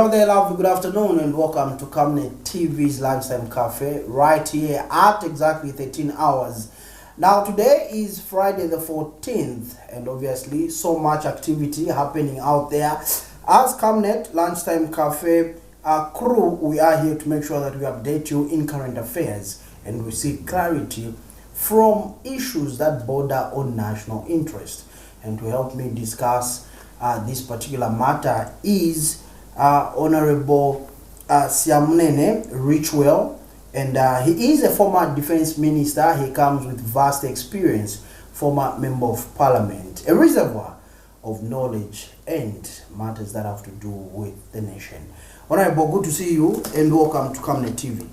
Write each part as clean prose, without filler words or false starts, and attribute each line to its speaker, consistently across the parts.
Speaker 1: Hello there, lovely. Good afternoon, and welcome to Camnet TV's Lunchtime Cafe, right here at exactly 13 hours. Now, today is Friday the 14th, and obviously, so much activity happening out there. As Camnet Lunchtime Cafe crew, we are here to make sure that we update you in current affairs and we seek clarity from issues that border on national interest. And to help me discuss this particular matter is Honorable SIAMUNENE, RICHWELL, and he is a former defense minister. He comes with vast experience, former member of parliament, a reservoir of knowledge and matters that have to do with the nation. Honorable, good to see you and welcome to Camnet TV.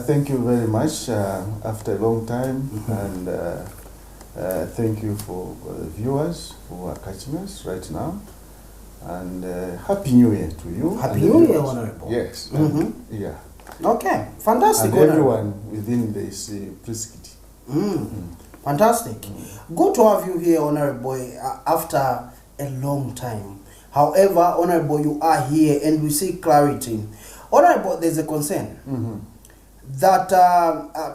Speaker 2: Thank you very much after a long time, and thank you for the viewers who are catching us right now. And Happy New Year to you.
Speaker 1: Happy New Year, Honorable.
Speaker 2: Yes. Yeah.
Speaker 1: Okay, fantastic.
Speaker 2: And everyone within this prescript.
Speaker 1: Fantastic. Good to have you here, Honorable, after a long time. However, Honorable, you are here and we seek clarity. Honorable, there's a concern that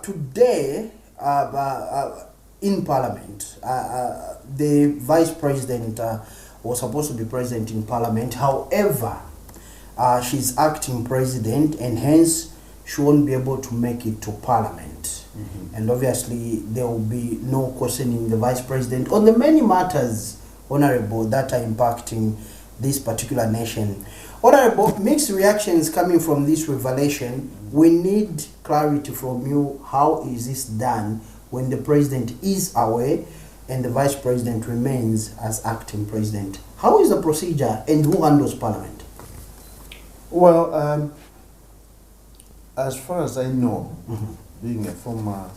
Speaker 1: today in Parliament, the Vice President was supposed to be present in Parliament. However, she's acting president and hence she won't be able to make it to Parliament. And obviously there will be no questioning the Vice President on the many matters, Honorable, that are impacting this particular nation. Honorable, mixed reactions coming from this revelation. We need clarity from you. How is this done when the President is away and the Vice President remains as acting President? How is the procedure and who handles Parliament?
Speaker 2: Well, as far as I know, being a former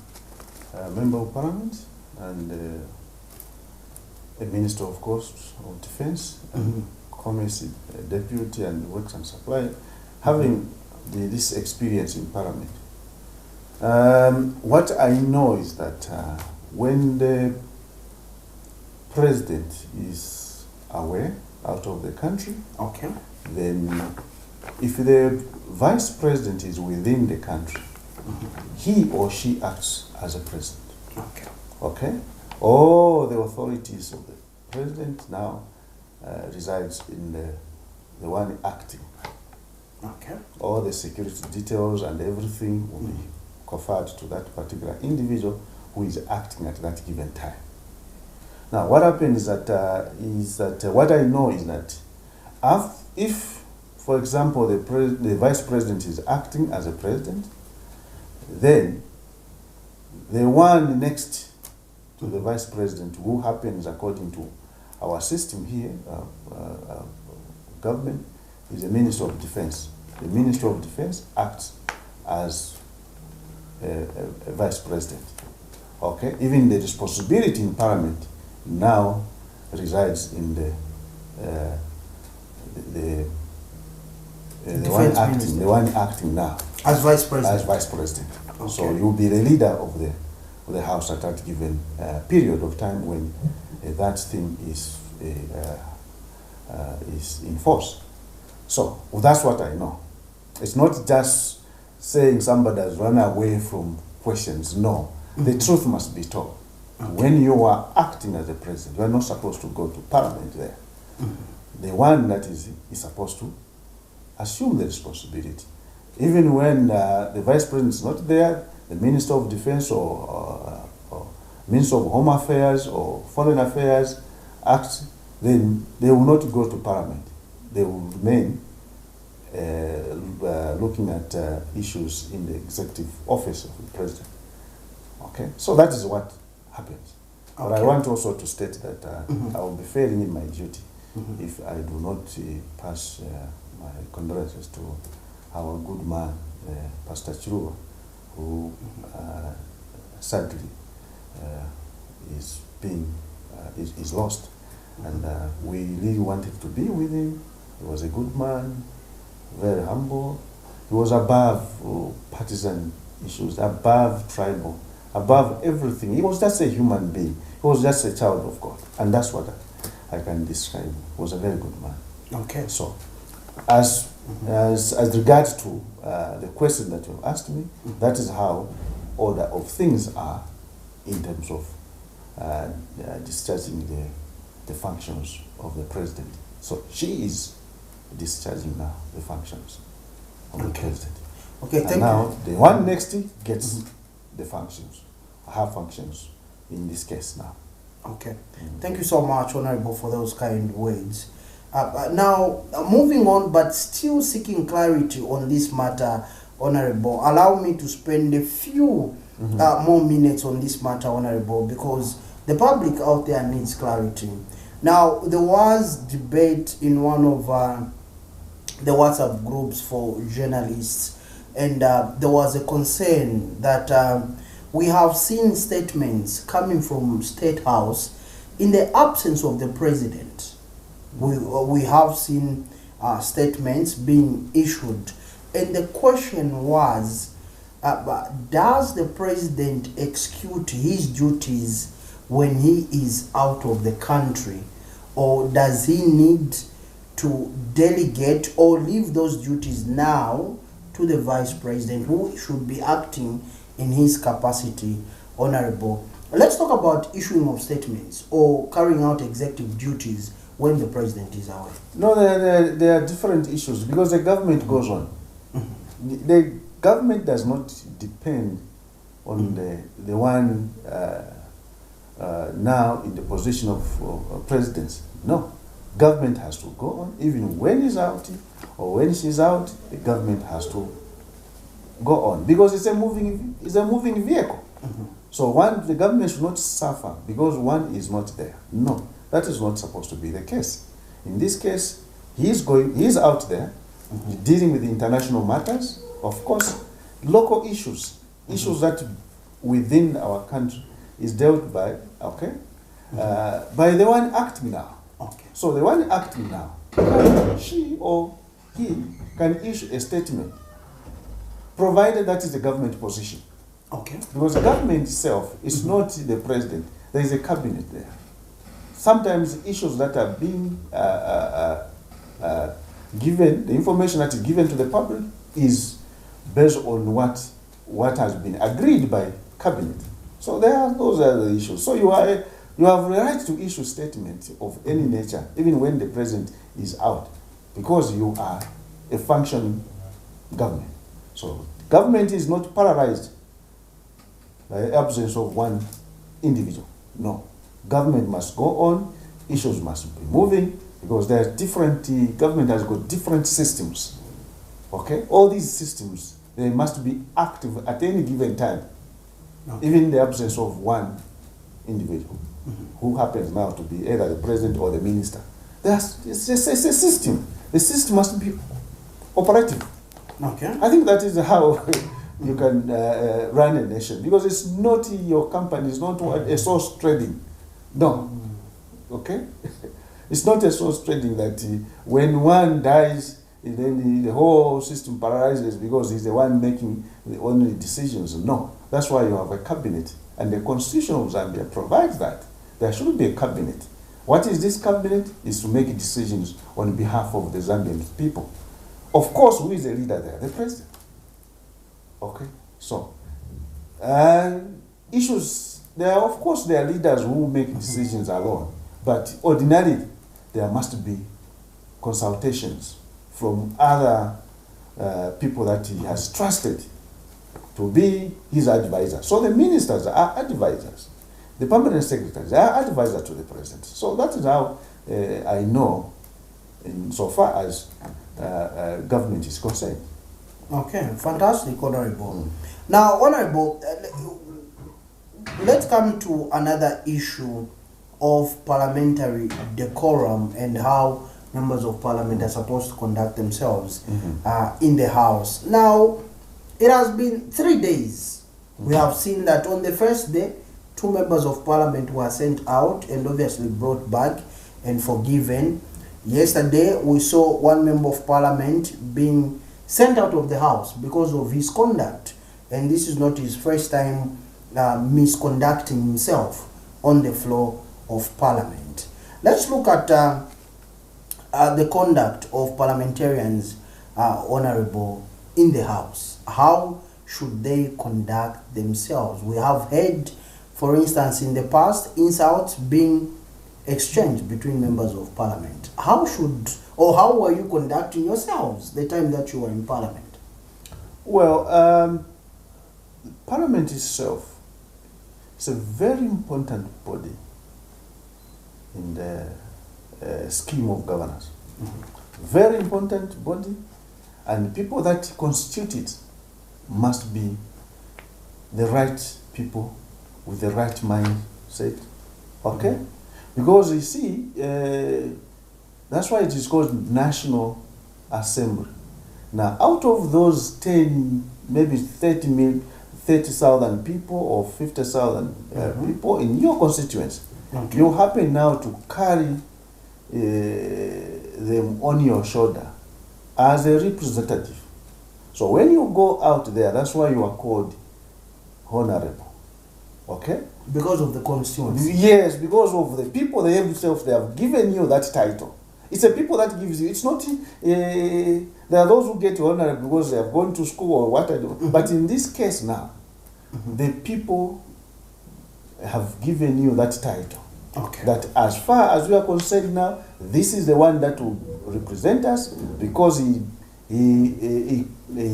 Speaker 2: member of Parliament and a Minister, of course, of Defense, Commerce Deputy and Works and Supply, having this experience in Parliament, what I know is that when the President is away out of the country, then if the Vice President is within the country, he or she acts as a President. Okay? All the authorities of the President now resides in the one acting. All the security details and everything will be conferred to that particular individual who is acting at that given time. Now, what happens is that what I know is that if, for example, the Vice President is acting as a President, then the one next to the Vice President, who happens according to our system here, government, is the Minister of Defense. The Minister of Defense acts as a Vice President. Okay, even the responsibility in Parliament now resides in the one acting now
Speaker 1: as Vice President.
Speaker 2: As Vice President. So you'll be the leader of the House at that given period of time when that thing is in force. So that's what I know. It's not just saying somebody has run away from questions. No, the truth must be told. When you are acting as a president, you are not supposed to go to Parliament there. The one that is supposed to assume the responsibility. Even when the Vice President is not there, the Minister of Defense or Minister of Home Affairs or Foreign Affairs acts, then they will not go to Parliament. They will remain looking at issues in the executive office of the President. Okay, so that is what happens. But I want also to state that I will be failing in my duty if I do not pass my condolences to our good man, Pastor Chirua, who sadly is lost. And we really wanted to be with him. He was a good man, very humble. He was above partisan issues, above tribal, above everything. He was just a human being. He was just a child of God. And that's what I can describe him. He was a very good man.
Speaker 1: Okay.
Speaker 2: So as regards to the question that you asked me, that is how order of things are in terms of discharging the functions of the president. So she is discharging now the functions of the president.
Speaker 1: Okay,
Speaker 2: and
Speaker 1: thank
Speaker 2: now
Speaker 1: you.
Speaker 2: The one next gets the functions, her functions in this case now.
Speaker 1: Okay, thank you so much, Honorable, for those kind words. Now, moving on, but still seeking clarity on this matter, Honorable, allow me to spend a few more minutes on this matter, Honorable, because the public out there needs clarity. Now, there was debate in one of the WhatsApp groups for journalists, and there was a concern that we have seen statements coming from State House in the absence of the president. We have seen statements being issued, and the question was, does the president execute his duties when he is out of the country, or does he need to delegate or leave those duties now to the vice president, who should be acting in his capacity, Honorable? Let's talk about issuing of statements or carrying out executive duties when the president is away.
Speaker 2: No, there are different issues because the government goes on. The government does not depend on the one now in the position of presidency. No, government has to go on even when he's out or when she's out. The government has to go on because it's a moving vehicle. So the government should not suffer because one is not there. No, that is not supposed to be the case. In this case, he's out there dealing with international matters, of course, local issues that within our country is dealt by, by the one acting now.
Speaker 1: Okay.
Speaker 2: So the one acting now, she or he can issue a statement, provided that is the government position.
Speaker 1: Okay.
Speaker 2: Because the government itself is not the president. There is a cabinet there. Sometimes issues that are being given, the information that is given to the public is based on what has been agreed by cabinet. So those are the issues. So you have a right to issue statements of any nature, even when the president is out, because you are a functioning government. So government is not paralyzed by the absence of one individual. No. Government must go on, issues must be moving, because there are government has got different systems. Okay? All these systems, they must be active at any given time, even in the absence of one individual, who happens now to be either the president or the minister. It's a system. The system must be operative.
Speaker 1: Okay.
Speaker 2: I think that is how you can run a nation, because it's not your company, it's not a source trading. No. Okay? It's not a source trading that when one dies, then the whole system paralyzes because he's the one making the only decisions. No. That's why you have a cabinet. And the Constitution of Zambia provides that. There should be a cabinet. What is this cabinet? Is to make decisions on behalf of the Zambian people. Of course, who is the leader there? The president. Okay? So, issues, there are leaders who make decisions alone. But ordinarily, there must be consultations from other people that he has trusted to be his advisor. So the ministers are advisors. The permanent secretaries are advisors to the president. So that is how I know, insofar as government is concerned.
Speaker 1: Okay, fantastic, Honorable. Now, Honorable, let's come to another issue of parliamentary decorum and how members of parliament are supposed to conduct themselves in the House. Now, it has been 3 days. We have seen that on the first day, 2 members of parliament were sent out and obviously brought back and forgiven. Yesterday, we saw 1 member of parliament being sent out of the House because of his conduct. And this is not his first time misconducting himself on the floor of parliament. Let's look at the conduct of parliamentarians, honorable, in the House. How should they conduct themselves? We have heard, for instance, in the past, insults being exchanged between members of parliament. How were you conducting yourselves the time that you were in parliament?
Speaker 2: Well, parliament itself is a very important body in the scheme of governance. Very important body, and the people that constitute it must be the right people with the right mindset. Okay? Because you see, that's why it is called National Assembly. Now, out of those 10, maybe 30,000 people or 50,000 people in your constituency, you happen now to carry them on your shoulder as a representative. So when you go out there, that's why you are called honorable. Okay?
Speaker 1: Because of the constituency.
Speaker 2: Yes, because of the people they themselves, they have given you that title. It's the people that gives you. It's not, there are those who get honorable because they have gone to school or what I do. But in this case now, the people have given you that title.
Speaker 1: Okay.
Speaker 2: That as far as we are concerned now, this is the one that will represent us because he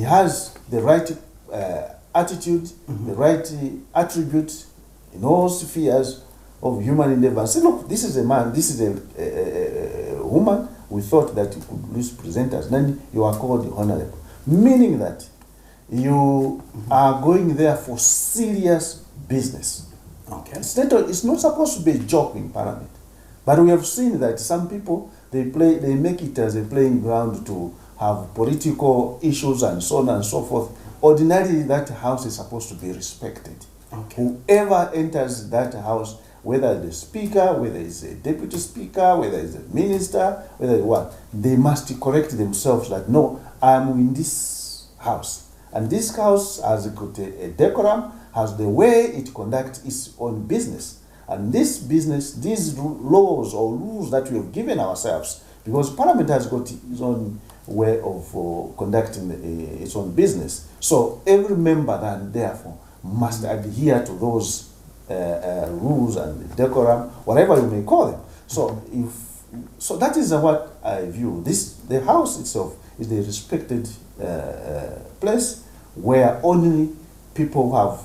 Speaker 2: has the right attitude, the right attributes in all spheres of human endeavor. Say, look, this is a man, this is a woman, we thought that you could represent us. Then you are called honorable. Meaning that you are going there for serious business.
Speaker 1: Okay.
Speaker 2: It's not supposed to be a joke in parliament. But we have seen that some people, they make it as a playing ground to have political issues and so on and so forth. Ordinarily, that house is supposed to be respected.
Speaker 1: Okay.
Speaker 2: Whoever enters that house, whether the speaker, whether it's a deputy speaker, whether it's a minister, whether what, they must correct themselves that, no, I'm in this house. And this house has got a decorum, has the way it conducts its own business. And this business, these laws or rules that we have given ourselves, because Parliament has got its own way of conducting its own business. So every member then, therefore, must adhere to those rules and decorum, whatever you may call them. So that is what I view. The house itself is the respected place where only people who have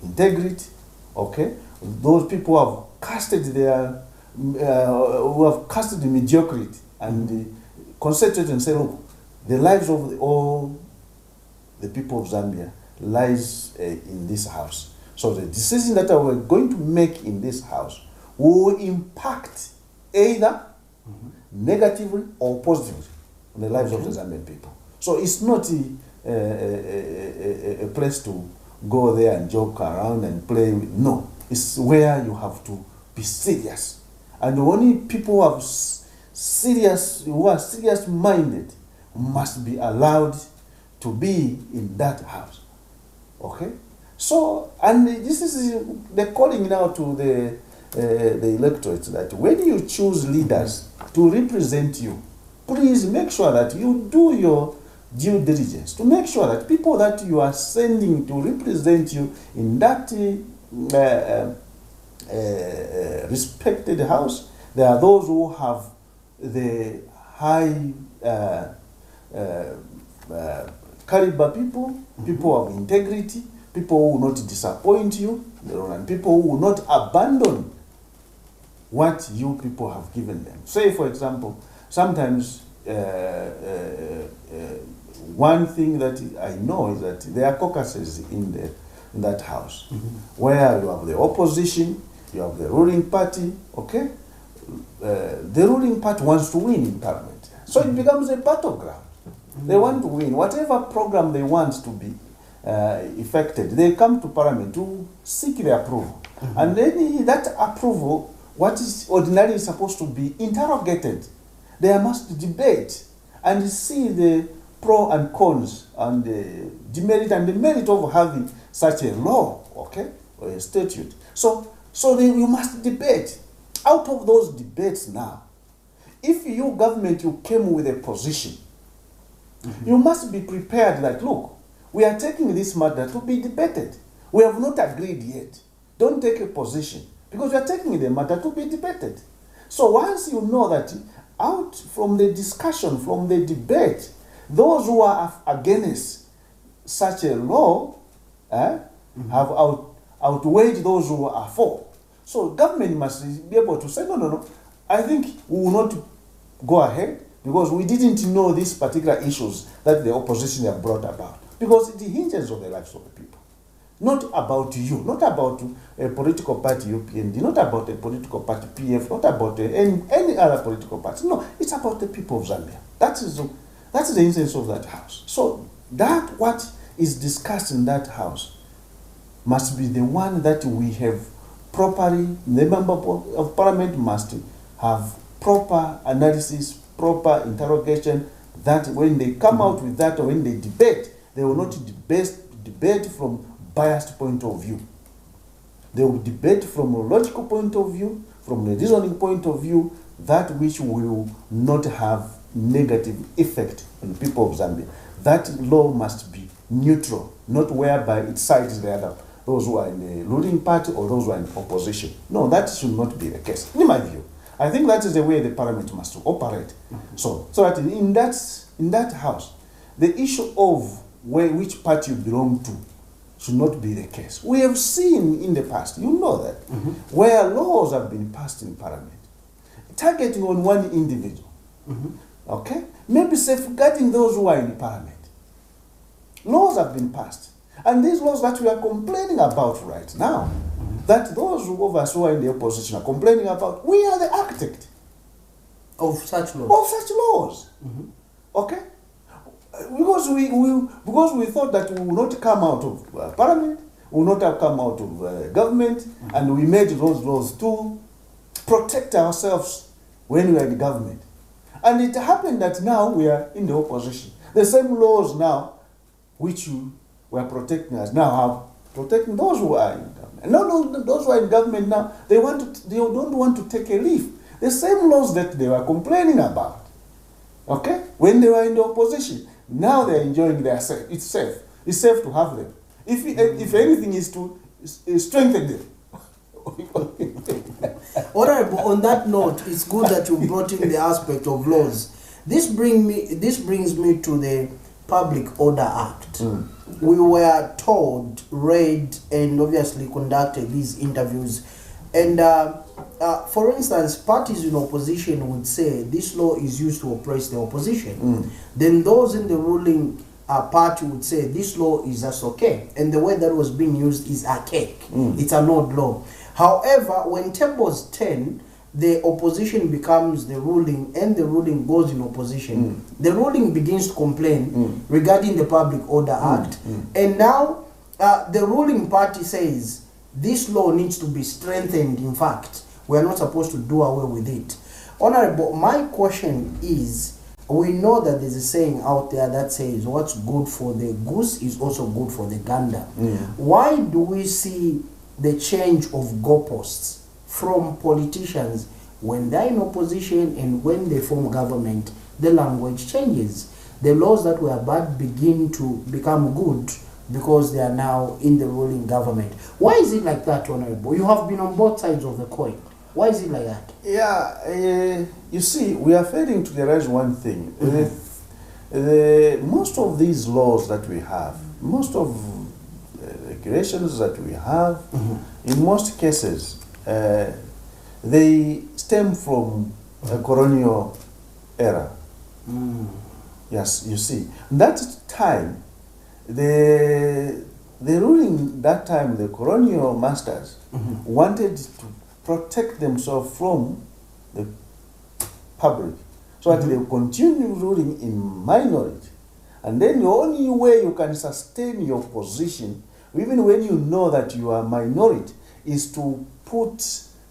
Speaker 2: integrity, okay, those people who have casted the mediocrity and concentrate and say, look, the lives of all the people of Zambia lies in this house. So the decision that we're going to make in this house will impact either negatively or positively on the lives of the Zambian people. So it's not a place to go there and joke around and play with. No, it's where you have to be serious. And only people who are serious minded must be allowed to be in that house. Okay? So, and this is the calling now to the electorate that when you choose leaders to represent you, please make sure that you do your due diligence to make sure that people that you are sending to represent you in that respected house, there are those who have the high caliber people, people of integrity, people who will not disappoint you, and people who will not abandon what you people have given them. Say, for example, sometimes one thing that I know is that there are caucuses in that house, where you have the opposition, you have the ruling party, okay? The ruling party wants to win in parliament. So it becomes a battleground. They want to win. Whatever program they want to be effected, they come to parliament to seek the approval. And then that approval, what is ordinarily supposed to be interrogated, they must debate and see the pro and cons and the demerit and the merit of having such a law, okay, or a statute. So you must debate. Out of those debates now, if you government, you came with a position, you must be prepared that, look, we are taking this matter to be debated. We have not agreed yet. Don't take a position, because we are taking the matter to be debated. So once you know that out from the discussion, from the debate, those who are against such a law have outweighed those who are for. So government must be able to say, no, I think we will not go ahead because we didn't know these particular issues that the opposition have brought about. Because it hinges on the lives of the people. Not about you, not about a political party UPND, not about a political party PF, not about any other political party. No, it's about the people of Zambia. That's the essence of that house. So that what is discussed in that house must be the one that we have properly, the member of parliament must have proper analysis, proper interrogation, that when they come out with that or when they debate, they will not debate from biased point of view. They will debate from a logical point of view, from a reasoning point of view, that which will not have negative effect on the people of Zambia. That law must be neutral, not whereby it sides the other, those who are in the ruling party or those who are in opposition. No, that should not be the case, in my view. I think that is the way the parliament must operate. So that in that house, the issue of which party you belong to should not be the case. We have seen in the past, you know that, where laws have been passed in parliament, targeting on one individual, okay? Maybe safeguarding those who are in parliament. Laws have been passed. And these laws that we are complaining about right now, that those of us who are in the opposition are complaining about, we are the architect
Speaker 1: of such laws.
Speaker 2: Of such laws. Okay? Because we thought that we will not come out of parliament, we will not have come out of government, and we made those laws to protect ourselves when we are in government. And it happened that now we are in the opposition. The same laws now, which were protecting us, now have protecting those who are in government. No, those who are in government now, they don't want to take a leave. The same laws that they were complaining about, okay, when they were in the opposition, now they're enjoying their safe. It's safe. It's safe to have them. If anything is to strengthen them.
Speaker 1: Alright, but on that note, it's good that you brought in the aspect of laws. This brings me to the Public Order Act. We were told, read, and obviously conducted these interviews. And for instance, parties in opposition would say this law is used to oppress the opposition. Then those in the ruling party would say this law is just okay. And the way that was being used is archaic. It's an old law. However, when tables turn, the opposition becomes the ruling and the ruling goes in opposition. The ruling begins to complain regarding the Public Order Act. And now the ruling party says this law needs to be strengthened. In fact, we are not supposed to do away with it. Honorable, my question is, we know that there's a saying out there that says what's good for the goose is also good for the gander. Why do we see the change of goalposts from politicians when they're in opposition and when they form government? The language changes. The laws that were bad begin to become good because they are now in the ruling government. Why is it like that, Honorable? You have been on both sides of the coin. Why is it like that?
Speaker 2: Yeah, you see, we are failing to realize one thing. Most of these laws that we have, most of regulations that we have, in most cases, they stem from a colonial era. Yes, you see. That time, the ruling that time, the colonial masters wanted to protect themselves from the public so that they continue ruling in minority. And then the only way you can sustain your position, even when you know that you are minority, is to put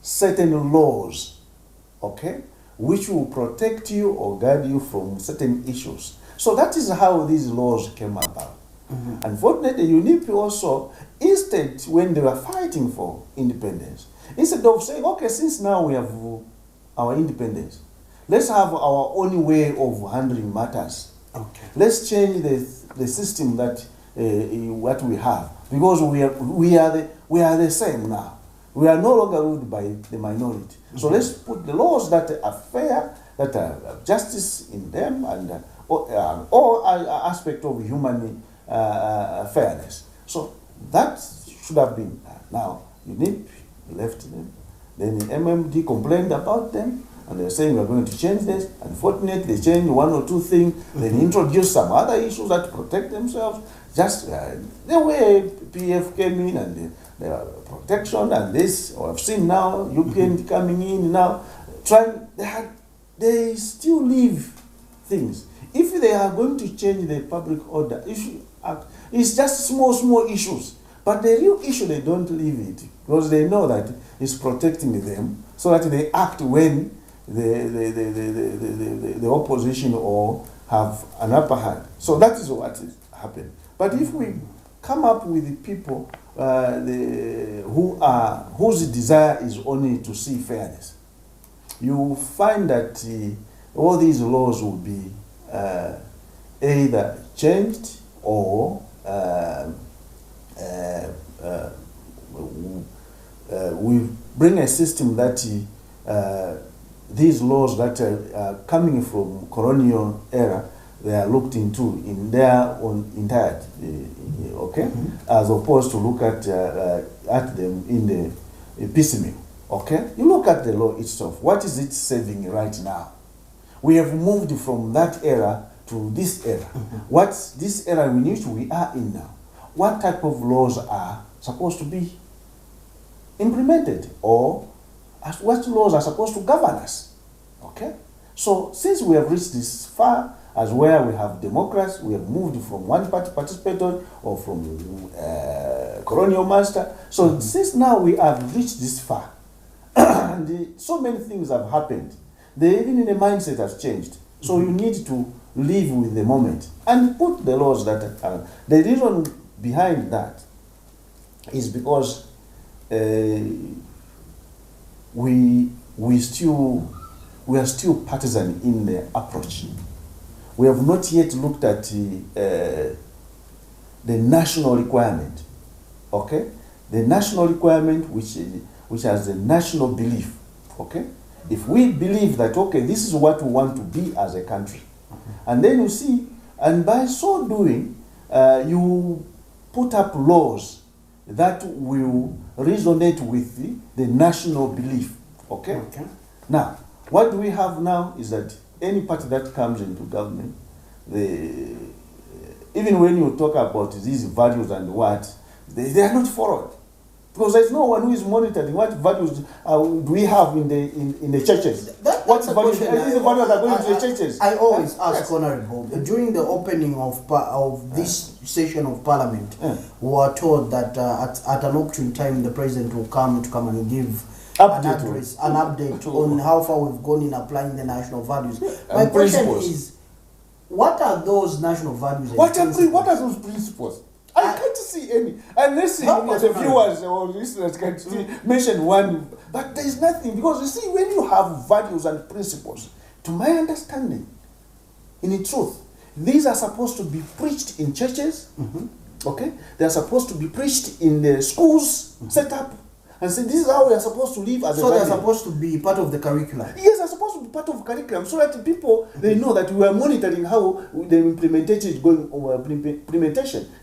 Speaker 2: certain laws, okay, which will protect you or guard you from certain issues. So that is how these laws came about. Unfortunately, UNIP also, instead, when they were fighting for independence, instead of saying, okay, since now we have our independence, Let's have our own way of handling matters.
Speaker 1: Okay.
Speaker 2: Let's change the system that what we have, because we are the same now. We are no longer ruled by the minority. So let's put the laws that are fair, that have justice in them, and all aspect of human fairness. So that should have been now. UNIP left them. Then the MMD complained about them, and they were saying we're going to change this. Unfortunately, they changed one or two things. Then introduced some other issues that protect themselves. Just the way PF came in and the protection and this, or I've seen now UK coming in now, trying. They still leave things. If they are going to change the public order, it's just small issues. But the real issue, they don't leave it because they know that it's protecting them, so that they act when the opposition or have an upper hand. So that is what is happening. But if we come up with the people whose desire is only to see fairness, you find that all these laws will be either changed or we bring a system that these laws that are coming from colonial era, they are looked into in their own entirety, okay, as opposed to look at them in the piecemeal, okay. You look at the law itself. What is it saving right now? We have moved from that era to this era. What's this era in which we are in now? What type of laws are supposed to be implemented, or what laws are supposed to govern us? Okay? So since we have reached this far, as where we have democracy, we have moved from one party participator or from colonial master. So since now we have reached this far, and so many things have happened, even in the mindset has changed. So you need to live with the moment and put the laws that are. The reason behind that is because we are still partisan in the approach. We have not yet looked at the national requirement, okay? The national requirement which has a national belief, okay? If we believe that, okay, this is what we want to be as a country, and then you see, and by so doing, you put up laws that will resonate with the national belief, okay? Now, what we have now is that any party that comes into government, even when you talk about these values and what, they are not followed. Because there's no one who is monitoring what values do we have in the churches. What values? These values are going to the churches.
Speaker 1: I always ask Honorable, during the opening of this session of Parliament, we were told that at an opportune time the President will come and give an update on how far we've gone in applying the national values. My question is, what are those national values?
Speaker 2: What are those principles? I can't see any. Unless the viewers or listeners can mention one. But there is nothing. Because you see, when you have values and principles, to my understanding, in truth, these are supposed to be preached in churches. Okay? They are supposed to be preached in the schools set up. And say, this is how we are supposed to live as a family.
Speaker 1: So they are supposed to be part of the curriculum?
Speaker 2: Yes, they are supposed to be part of the curriculum, so that people, they know that we are monitoring how the implementation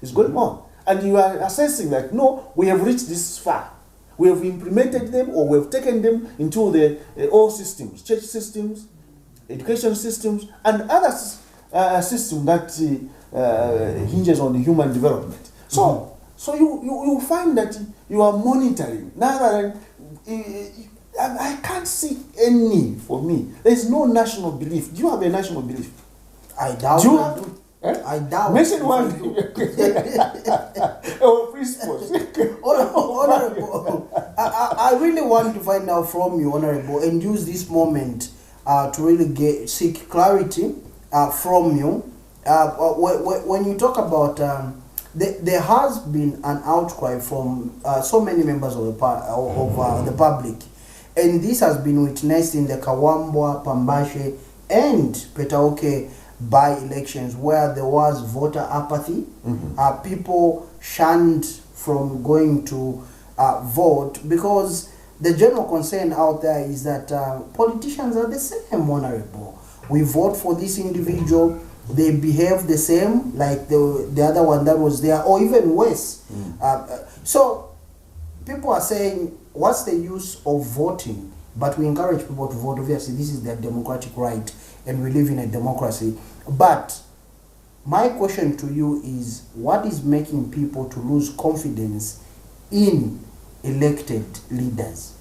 Speaker 2: is going on. And you are assessing that, no, we have reached this far. We have implemented them, or we have taken them into all systems, church systems, education systems, and other systems that hinges on human development. So you find that you are monitoring. Now, I can't see any for me. There is no national belief. Do you have a national belief?
Speaker 1: I doubt.
Speaker 2: Do you have?
Speaker 1: I doubt.
Speaker 2: Mention one. Or principles.
Speaker 1: Honorable, I really want to find out from you, Honorable, and use this moment to really seek clarity from you. When you talk about there has been an outcry from so many members of the public, And this has been witnessed in the Kawambwa, Pambashe, and Petaoke by-elections where there was voter apathy. People shunned from going to vote because the general concern out there is that politicians are the same, Honorable. We vote for this individual, they behave the same like the other one that was there, or even worse. So people are saying, what's the use of voting? But we encourage people to vote. Obviously, this is their democratic right, and we live in a democracy. But my question to you is, what is making people to lose confidence in elected leaders?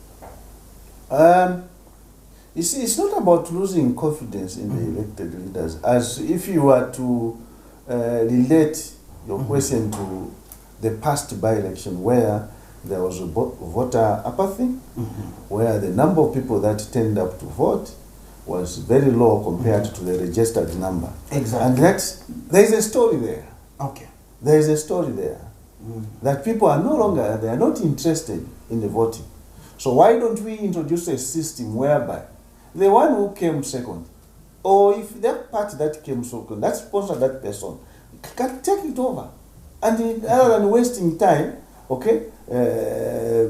Speaker 2: You see, it's not about losing confidence in the elected leaders. As if you were to relate your question to the past by-election where there was a voter apathy, where the number of people that turned up to vote was very low compared to the registered number.
Speaker 1: Exactly.
Speaker 2: And there is a story there.
Speaker 1: Okay.
Speaker 2: There is a story there that people are no longer, they are not interested in the voting. So why don't we introduce a system whereby the one who came second, or if that party that came second, that sponsored that person, can take it over. And rather than wasting time, okay,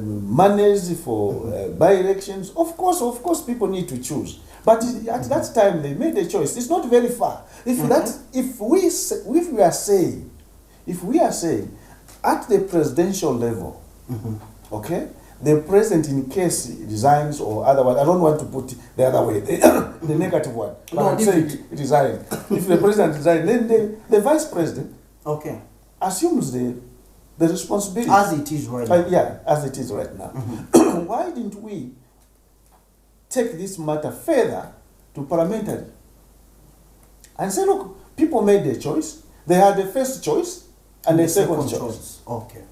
Speaker 2: monies for by-elections, of course people need to choose. But at that time they made a choice. It's not very far. If we are saying at the presidential level, okay, the president in case he resigns or otherwise, I don't want to put it the other way, the negative one, but
Speaker 1: No,
Speaker 2: I'm saying resign. If the president resigns, then the vice president assumes the responsibility.
Speaker 1: As it is right now.
Speaker 2: Yeah, as it is right now. Why didn't we take this matter further to parliamentary and say, look, people made their choice. They had the first choice and the second choice.
Speaker 1: Okay.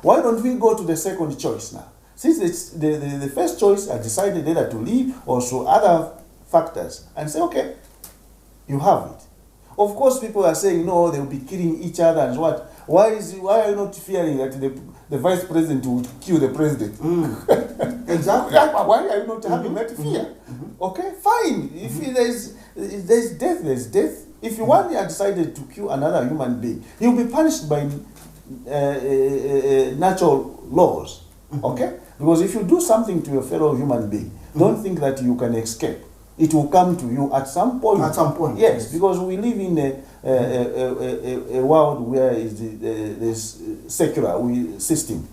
Speaker 2: Why don't we go to the second choice now? Since it's the first choice, I decided either to leave or so other factors and say, okay, you have it. Of course, people are saying, no, they will be killing each other and what? Why are you not fearing that the vice president would kill the president?
Speaker 1: Exactly.
Speaker 2: Why are you not having that fear? Okay, fine. If there's death, there's death. If you one day decided to kill another human being, you'll be punished by natural laws. Okay? Because if you do something to your fellow human being, don't think that you can escape. It will come to you at some point.
Speaker 1: At some point.
Speaker 2: Yes, because we live in a world where is this secular system,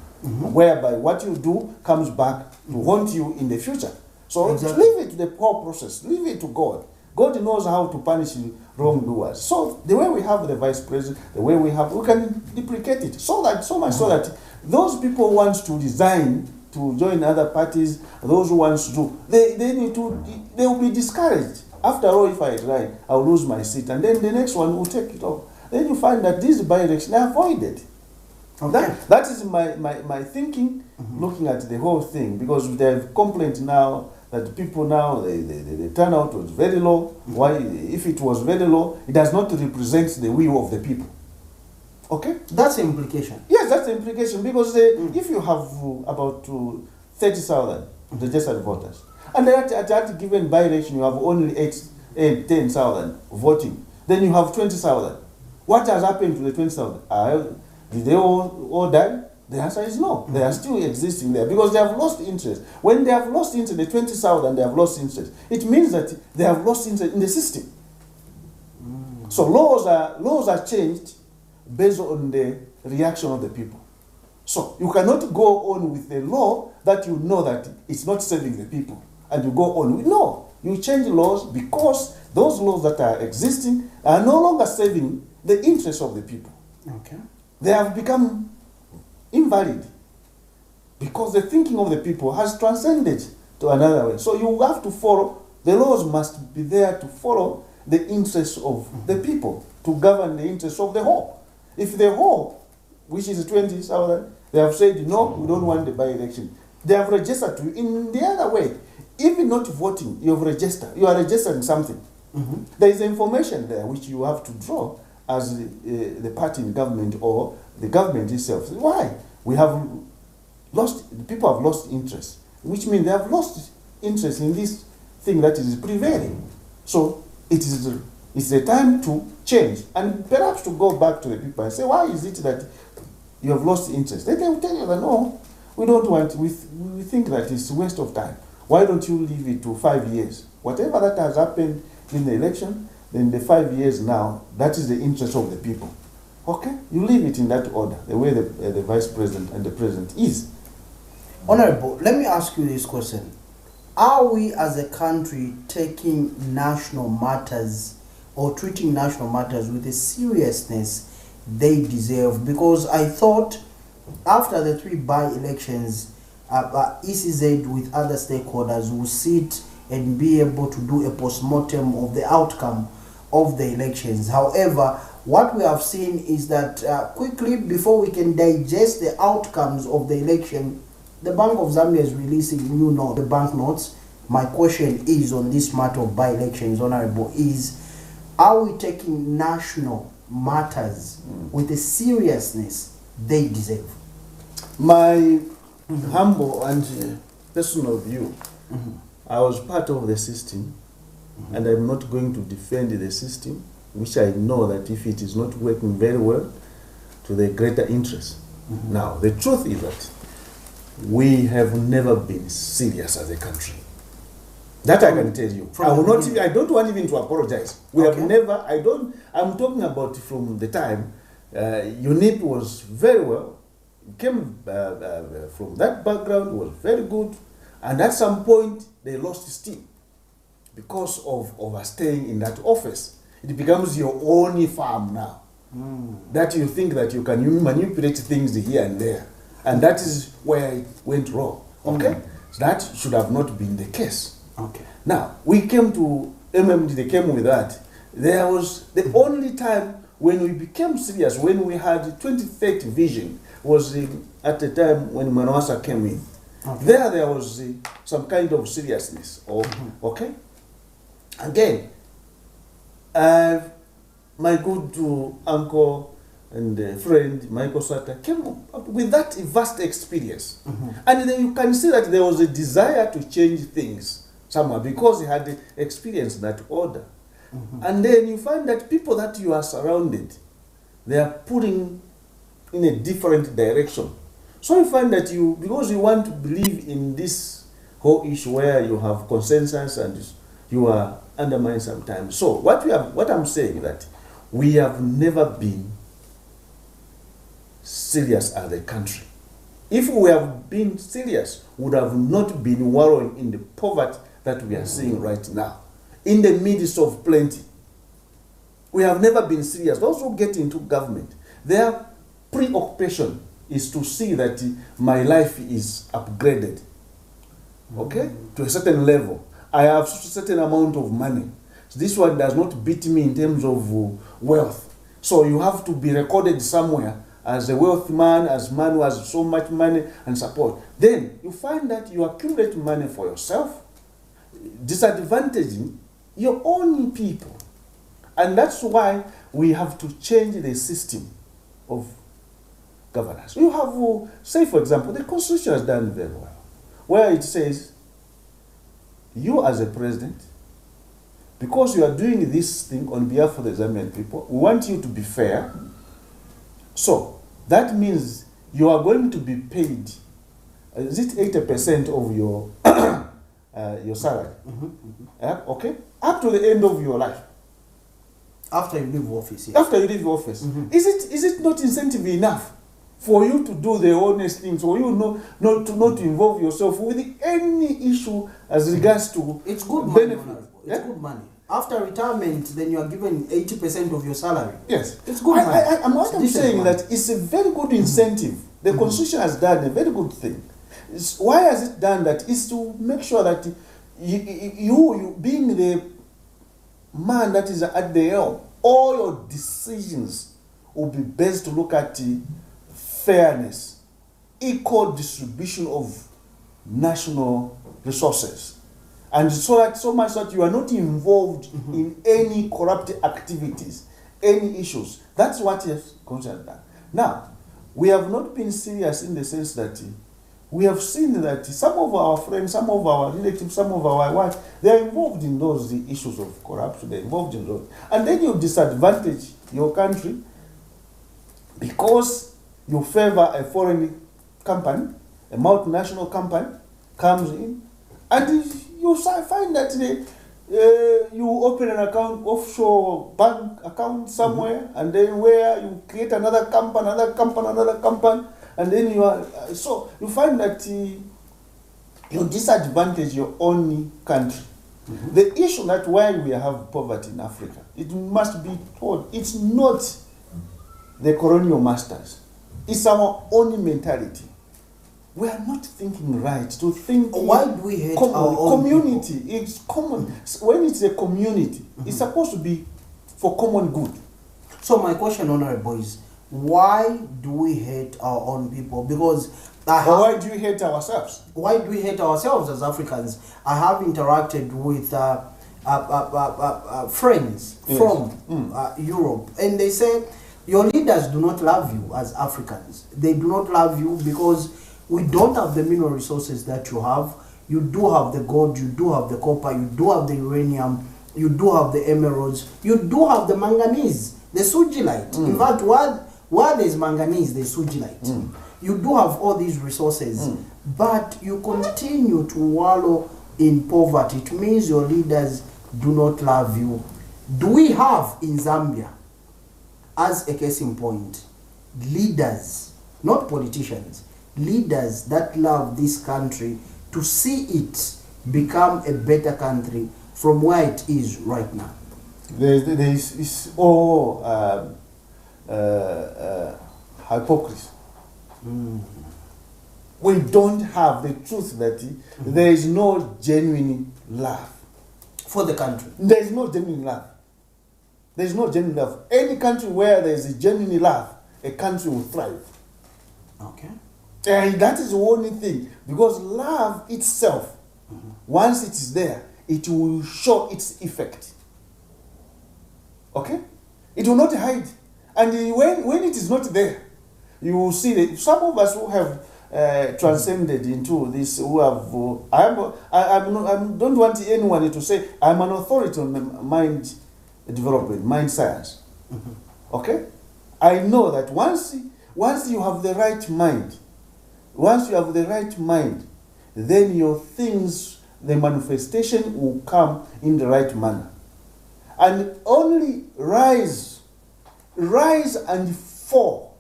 Speaker 2: whereby what you do comes back to haunt you in the future. So leave it to the whole process. Leave it to God. God knows how to punish wrongdoers. So the way we have the vice president, the way we can deprecate it. So that those people who want to resign to join other parties, those who want to do, they will be discouraged. After all, if I resign, I'll lose my seat, and then the next one will take it off. Then you find that these by-elections are avoided. Okay. That is my thinking, looking at the whole thing, because they have complained now that people now, the turnout was very low. Why? If it was very low, it does not represent the will of the people. Okay?
Speaker 1: That's the implication.
Speaker 2: Yes, that's the implication, because if you have about 30,000 registered voters, and at that given by-election you have only 10,000 voting, then you have 20,000. What has happened to the 20,000? Did they all die? The answer is no. They are still existing there because they have lost interest. When they have lost interest, the 20,000, they have lost interest. It means that they have lost interest in the system. So laws are changed based on the reaction of the people. So you cannot go on with a law that you know that it's not serving the people, and you go on with no. You change laws because those laws that are existing are no longer serving the interests of the people.
Speaker 1: Okay.
Speaker 2: They have become invalid because the thinking of the people has transcended to another way. So you have to follow, the laws must be there to follow the interests of the people, to govern the interests of the whole. If the whole, which is 20,000, they have said, no, we don't want the by-election, they have registered to you. In the other way, even not voting, you have registered. You are registering something. There is information there which you have to draw as the party in government or the government itself. Why? We have lost, the people have lost interest, which means they have lost interest in this thing that is prevailing. So it's the time to change and perhaps to go back to the people and say, why is it that you have lost interest? They can tell you that no, we don't want, we think that it's a waste of time. Why don't you leave it to 5 years? Whatever that has happened in the election, then the 5 years now, that is the interest of the people. Okay? You leave it in that order, the way the vice president and the president is.
Speaker 1: Honorable, let me ask you this question. Are we as a country taking national matters or treating national matters with the seriousness they deserve? Because I thought after the 3 by-elections, ECZ with other stakeholders will sit and be able to do a post-mortem of the outcome of the elections. However, what we have seen is that quickly before we can digest the outcomes of the election, the Bank of Zambia is releasing new notes, the banknotes. My question is on this matter of by-elections, Honorable, is are we taking national matters with the seriousness they deserve?
Speaker 2: My humble and personal view, I was part of the system, and I'm not going to defend the system, which I know that if it is not working very well, to the greater interest. Now, the truth is that we have never been serious as a country. That I can tell you. I don't want even to apologize. We have never, I'm talking about from the time UNIP was very well, came from that background, was very good, and at some point they lost steam because of overstaying in that office. It becomes your only farm now. That you think that you can manipulate things here and there. And that is where it went wrong. Okay? So that should have not been the case.
Speaker 1: Okay.
Speaker 2: Now, we came to MMD, they came with that. There was the only time when we became serious, when we had 2030 vision, was at the time when Manawasa came in. Okay. There was some kind of seriousness. Okay? Again, my good uncle and friend Michael Sata came up with that vast experience. And then you can see that there was a desire to change things somewhere because he had experienced that order. And then you find that people that you are surrounded, they are pulling in a different direction. So you find that because you want to believe in this whole issue where you have consensus and you are undermined sometimes. So what I'm saying is that we have never been serious as a country. If we have been serious, we would have not been wallowing in the poverty that we are seeing right now, in the midst of plenty. We have never been serious. Those who get into government, their preoccupation is to see that my life is upgraded, okay, to a certain level. I have a certain amount of money. So this one does not beat me in terms of wealth. So you have to be recorded somewhere as a wealthy man, as man who has so much money and support. Then you find that you accumulate money for yourself, disadvantaging your own people. And that's why we have to change the system of governance. You have, say for example, the Constitution has done very well, where it says, you as a president, because you are doing this thing on behalf of the Zambian people, we want you to be fair. So that means you are going to be paid, is it 80% of your salary? Okay? Up to the end of your life.
Speaker 1: After you leave office, yes.
Speaker 2: After you leave office. Is it not incentive enough for you to do the honest things, for you not to involve yourself with any issue as regards to
Speaker 1: it's good benefit? Money, it's good money. After retirement, then you are given 80% of your salary.
Speaker 2: Yes.
Speaker 1: It's good money.
Speaker 2: I'm saying that it's a very good incentive. The Constitution has done a very good thing. Why has it done that? It's to make sure that you being the man that is at the helm, all your decisions will be based to look at fairness, equal distribution of national resources, and so much that you are not involved in any corrupt activities, any issues. That's what is considered that. Now, we have not been serious in the sense that we have seen that some of our friends, some of our relatives, some of our wives, they are involved in those issues of corruption, they're involved in those. And then you disadvantage your country because you favor a foreign company, a multinational company comes in, and you find that you open an account, offshore bank account somewhere, and then where you create another company, and then you are, so you find that you disadvantage your own country. The issue that why we have poverty in Africa, it must be told, it's not the colonial masters, it's our own mentality. We are not thinking right to think.
Speaker 1: Why do we hate our own
Speaker 2: community?
Speaker 1: people?
Speaker 2: It's common. When it's a community, it's supposed to be for common good.
Speaker 1: So my question, Honorable, is why do we hate our own people? Because
Speaker 2: why do we hate ourselves?
Speaker 1: Why do we hate ourselves as Africans? I have interacted with friends from Europe, and they say your leaders do not love you as Africans. They do not love you because we don't have the mineral resources that you have. You do have the gold, you do have the copper, you do have the uranium, you do have the emeralds, you do have the manganese, the sugilite. In fact, where there's manganese, there's sugilite. You do have all these resources, but you continue to wallow in poverty. It means your leaders do not love you. Do we have in Zambia, as a case in point, leaders, not politicians, leaders that love this country to see it become a better country from where it is right now?
Speaker 2: It's all hypocrisy. We don't have the truth that there is no genuine love
Speaker 1: for the country.
Speaker 2: There is no genuine love. There is no genuine love. Any country where there is a genuine love, a country will thrive.
Speaker 1: Okay.
Speaker 2: And that is the only thing. Because love itself, once it is there, it will show its effect. Okay? It will not hide. And when it is not there, you will see that some of us who have transcended into this, who have, I don't want anyone to say, I'm an authority on mind development, mind science. Okay? I know that once you have the right mind, then your things, the manifestation will come in the right manner. And only rise and fall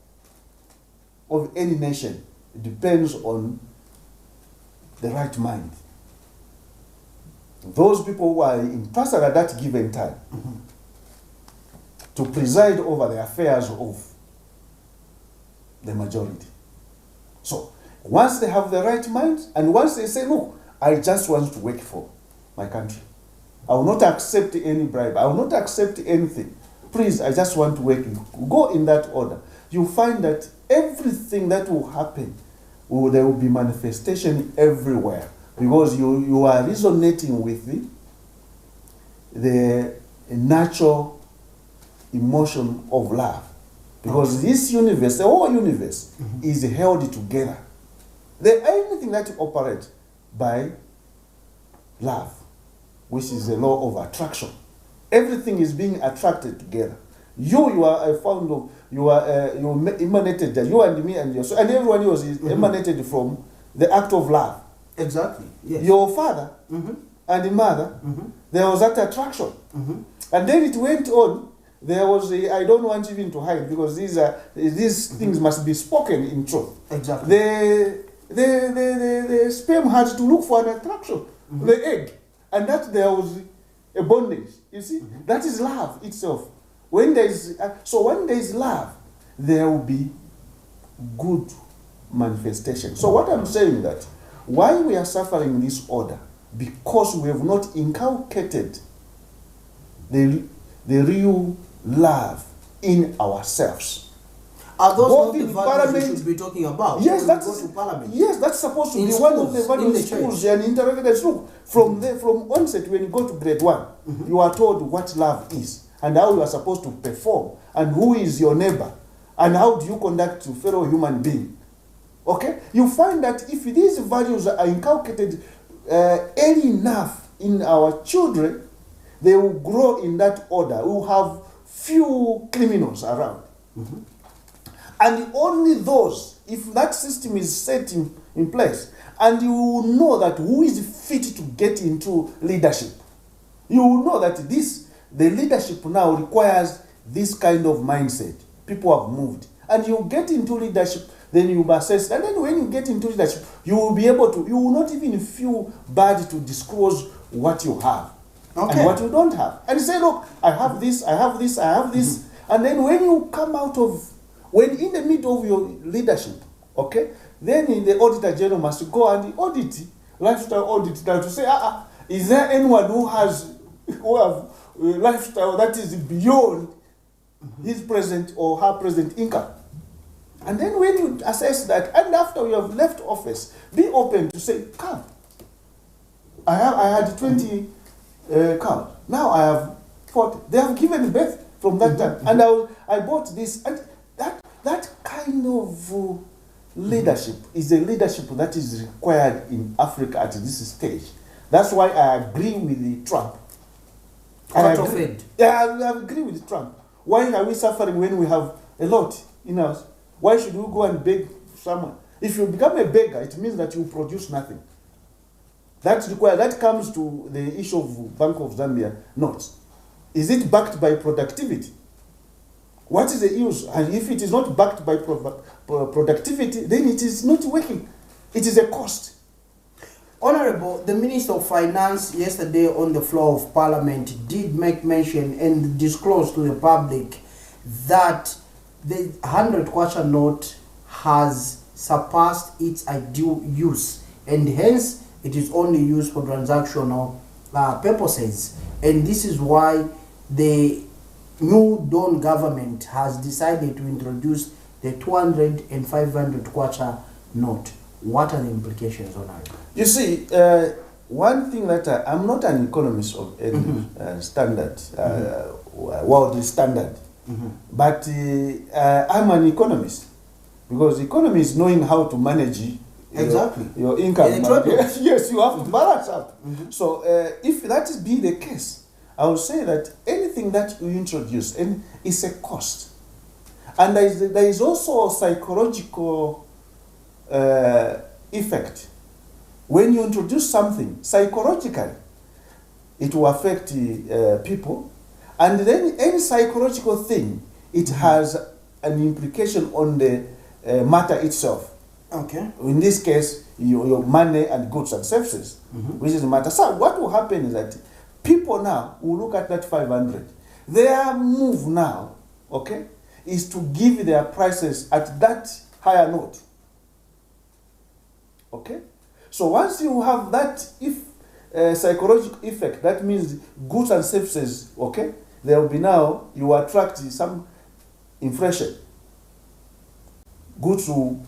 Speaker 2: of any nation depends on the right mind. Those people who are in person at that given time to preside over the affairs of the majority. So, once they have the right mind, and once they say, look, I just want to work for my country. I will not accept any bribe. I will not accept anything. Please, I just want to work. Go in that order. You find that everything that will happen, there will be manifestation everywhere. Because you are resonating with the natural emotion of love. Because this universe, the whole universe, is held together. Anything that operates by love, which is the law of attraction. Everything is being attracted together. You are a fount of, you emanated, you and me and yourself, and everyone else is emanated from the act of love.
Speaker 1: Exactly. Yes.
Speaker 2: Your father and mother, there was that attraction. And then it went on. There was I don't want even to hide because these things must be spoken in truth.
Speaker 1: Exactly.
Speaker 2: The sperm had to look for an attraction, the egg, and that there was a bondage. You see, that is love itself. When there is love, there will be good manifestation. So what I'm saying that why we are suffering this order, because we have not inculcated the real love in ourselves.
Speaker 1: Are those
Speaker 2: Both
Speaker 1: not the values we should be talking about?
Speaker 2: Yes, that's supposed to be one of the values in schools and interrogators. Look, from onset, when you go to grade 1, you are told what love is and how you are supposed to perform and who is your neighbor and how do you conduct your fellow human being. Okay? you find that if these values are inculcated early enough in our children, they will grow in that order. We will have few criminals around.
Speaker 1: Mm-hmm.
Speaker 2: And only those, if that system is set in place, and you will know that who is fit to get into leadership. You will know that the leadership now requires this kind of mindset. People have moved. And you get into leadership, then you assess. And then when you get into leadership, you will be able to, you will not even feel bad to disclose what you have. Okay. And what you don't have. And say, look, I have this, I have this, I have this. Mm-hmm. And then when you come out of, when in the middle of your leadership, okay, then the auditor general must go and audit, lifestyle audit, now to say, is there anyone who have lifestyle that is beyond his present or her present income? And then when you assess that, and after you have left office, be open to say, come, I had 20 cows, now I have 40. They have given birth from that time, and I bought this, and that kind of leadership is a leadership that is required in Africa at this stage. That's why I agree with Trump. I agree with Trump. Why are we suffering when we have a lot in us? Why should we go and beg someone? If you become a beggar, it means that you produce nothing. That comes to the issue of Bank of Zambia notes. Is it backed by productivity? What is the use? And if it is not backed by productivity, then it is not working. It is a cost.
Speaker 1: Honorable, the Minister of Finance yesterday on the floor of Parliament did make mention and disclose to the public that the 100 kwacha note has surpassed its ideal use, and hence it is only used for transactional purposes. And this is why the new Dawn government has decided to introduce the 200 and 500 kwacha note. What are the implications on that?
Speaker 2: You see, one thing that I'm not an economist of any standard, world standard, but I'm an economist, because economy is knowing how to manage your income. Yes, you have to balance out. So if that be the case, I would say that anything that you introduce is a cost. And there is also a psychological effect. When you introduce something, psychologically, it will affect people. And then any psychological thing, it has an implication on the matter itself.
Speaker 1: Okay. In
Speaker 2: this case, your money and goods and services, which is the matter. So what will happen is that people now will look at that 500. Their move now, okay, is to give their prices at that higher note. Okay? So once you have that psychological effect, that means goods and services, okay, there will be now, you attract some inflation. Goods will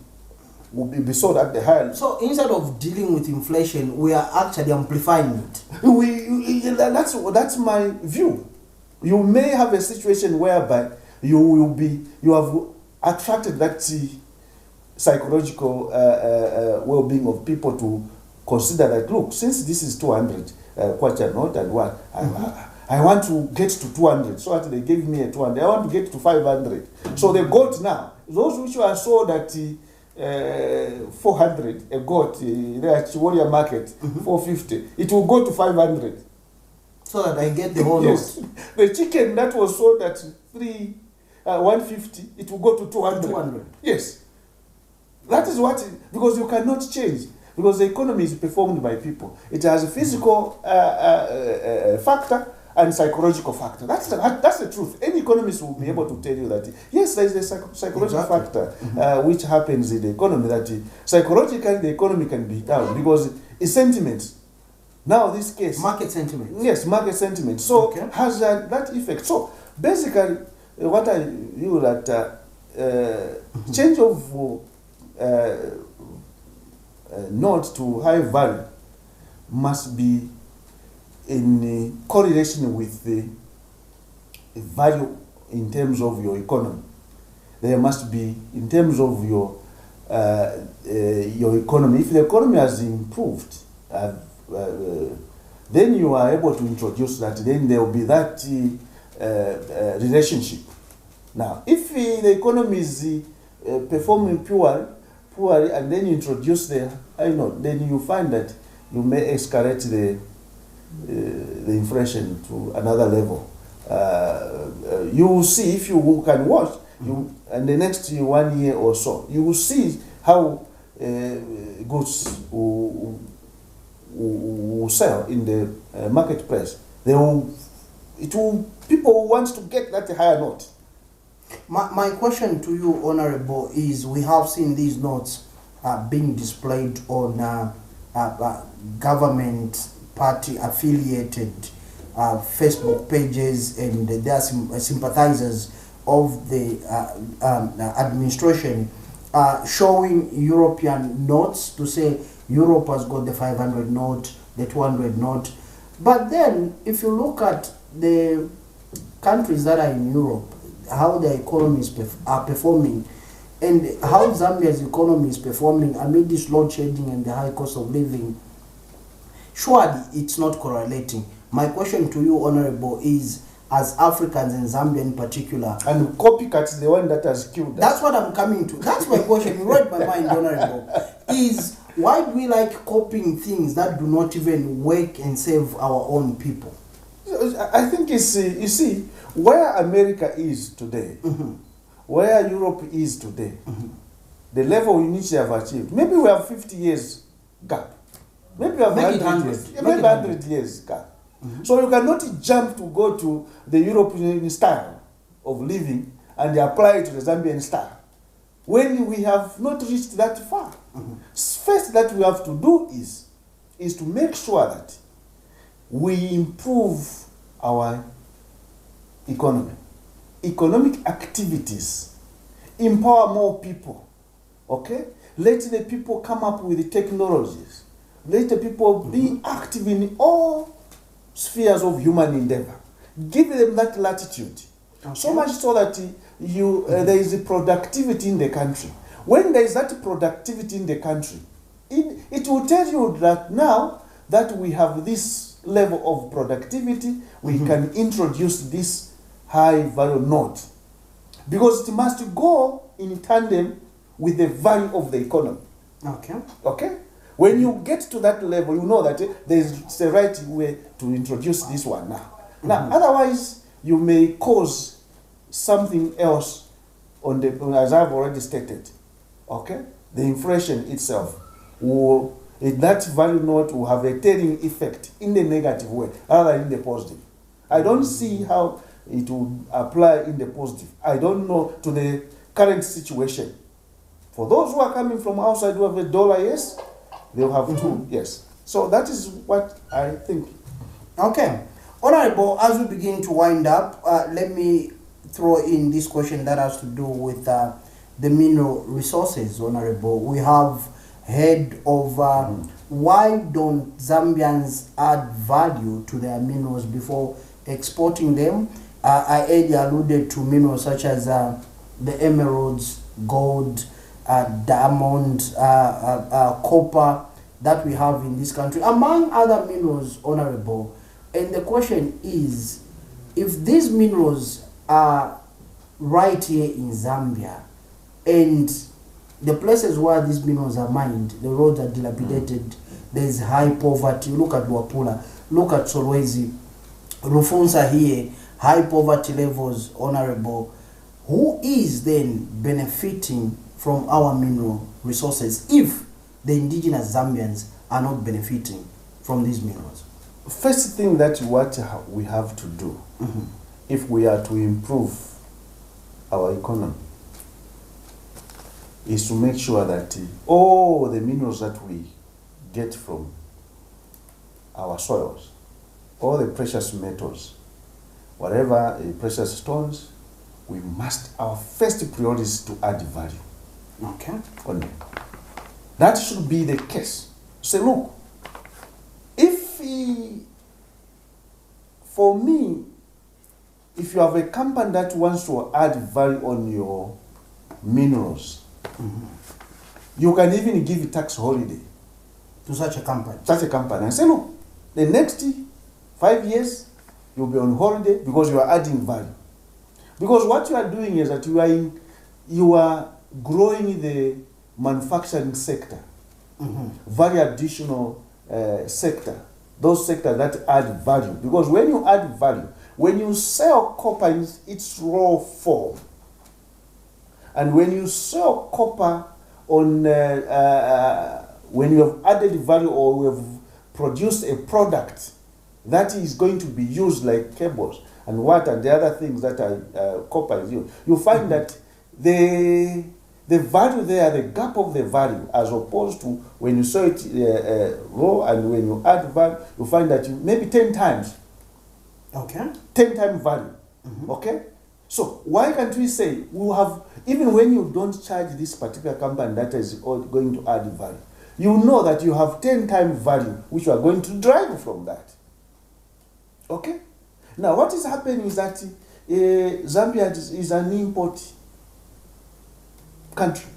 Speaker 2: be sold at the higher.
Speaker 1: So instead of dealing with inflation, we are actually amplifying it.
Speaker 2: That's my view. You may have a situation whereby you have attracted that psychological well-being of people to consider that, look, since this is 200 kwacha note and what, I want to get to 200, so that they gave me a 200. I want to get to 500. So the goat now, those which were sold at 400, a goat, at Warrior Market, 450, it will go to 500.
Speaker 1: So that I get the whole note.
Speaker 2: The chicken that was sold at 150, it will go to 200. Yes. That is what, because you cannot change. Because the economy is performed by people. It has a physical factor and psychological factor. That's the truth. Any economist will be able to tell you that, yes, there is a psychological factor which happens in the economy, that psychologically the economy can be down because it's sentiment. Now this case...
Speaker 1: Market sentiment.
Speaker 2: Yes, market sentiment. So has that effect. So basically, what I view that change of note to high value must be in correlation with the value in terms of your economy. There must be, in terms of your your economy. If the economy has improved, then you are able to introduce that. Then there will be that relationship. Now, if the economy is performing poorly, and then you introduce then you find that you may escalate the inflation to another level. You will see, if you can watch, and the next 1 year or so, you will see how goods will sell in the marketplace. People want to get that higher note.
Speaker 1: My question to you, Honorable, is we have seen these notes being displayed on government party affiliated Facebook pages, and there are sympathizers of the administration showing European notes to say Europe has got the 500 note, the 200 note. But then, if you look at the countries that are in Europe, how their economies are performing, and how Zambia's economy is performing amid this load shedding and the high cost of living, surely it's not correlating. My question to you, Honorable, is as Africans and Zambia in particular.
Speaker 2: And copycat is the one that has killed us.
Speaker 1: That's what I'm coming to. That's my question. You read my mind, Honorable. Is why do we like copying things that do not even work and save our own people?
Speaker 2: I think you see, where America is today, where Europe is today, the level in which they have achieved, maybe we have 50 years gap. Maybe we have 100 years gap. So you cannot jump to go to the European style of living and apply it to the Zambian style when we have not reached that far. First that we have to do is to make sure that we improve our economy, economic activities, empower more people, okay? Let the people come up with the technologies. Let the people be active in all spheres of human endeavor. Give them that latitude. Okay. So much so that there is a productivity in the country. When there is that productivity in the country, it will tell you that now that we have this level of productivity, we can introduce this high value note. Because it must go in tandem with the value of the economy. Okay? When you get to that level, you know that there is a right way to introduce this one now. Now, otherwise, you may cause something else as I've already stated. Okay? The inflation itself that value note will have a telling effect in the negative way rather than in the positive. I don't see how it will apply in the positive. I don't know to the current situation. For those who are coming from outside who have a dollar, yes, they'll have two, yes. So that is what I think.
Speaker 1: Okay. Honorable, as we begin to wind up, let me throw in this question that has to do with the mineral resources, Honorable. We have heard of why don't Zambians add value to their minerals before exporting them? I earlier alluded to minerals such as the emeralds, gold, diamond, copper that we have in this country, among other minerals, Honorable. And the question is, if these minerals are right here in Zambia, and the places where these minerals are mined, the roads are dilapidated, there's high poverty. Look at Luapula, look at Solwezi, Rufunsa here, high poverty levels, Honorable. Who is then benefiting from our mineral resources if the indigenous Zambians are not benefiting from these minerals?
Speaker 2: First thing that what we have to do, if we are to improve our economy, is to make sure that all the minerals that we get from our soils, all the precious metals, whatever precious stones, we must, our first priority is to add value.
Speaker 1: Okay.
Speaker 2: Only. That should be the case. Say, look, if for me, if you have a company that wants to add value on your minerals, You can even give a tax holiday
Speaker 1: to such a company.
Speaker 2: Such a company. And say, look, the next 5 years, you'll be on holiday because you are adding value. Because what you are doing is that you are growing the manufacturing sector, very additional sector, those sectors that add value. Because when you add value, when you sell copper in its raw form, and when you sell copper on when you have added value or you have produced a product that is going to be used like cables and water and the other things that are copper is used, you find that the value there, the gap of the value, as opposed to when you sell it raw and when you add value, you find that you maybe 10 times.
Speaker 1: Okay.
Speaker 2: 10 times value. Okay? So why can't we say we have, even when you don't charge this particular company that is going to add value, you know that you have 10 times value which you are going to drive from that. Okay? Now what is happening is that Zambia is an import country.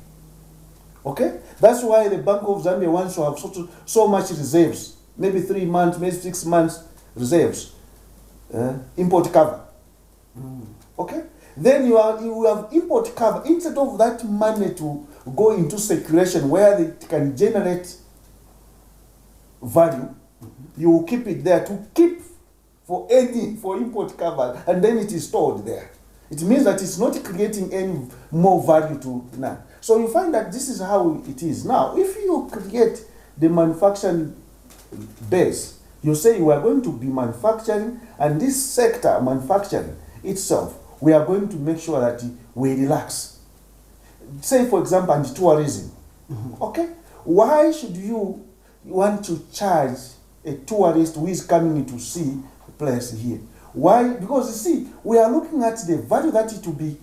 Speaker 2: Okay? That's why the Bank of Zambia wants to have so much reserves, maybe 3 months, maybe 6 months reserves, import cover. Okay? Then you have import cover. Instead of that money to go into circulation where it can generate value, you keep it there to keep for import cover, and then it is stored there. It means that it's not creating any more value to none. So you find that this is how it is. Now, if you create the manufacturing base, you say you are going to be manufacturing, and this sector, manufacturing itself, we are going to make sure that we relax. Say, for example, and tourism. Okay? Why should you want to charge a tourist who is coming to see a place here? Why? Because you see, we are looking at the value that it will be,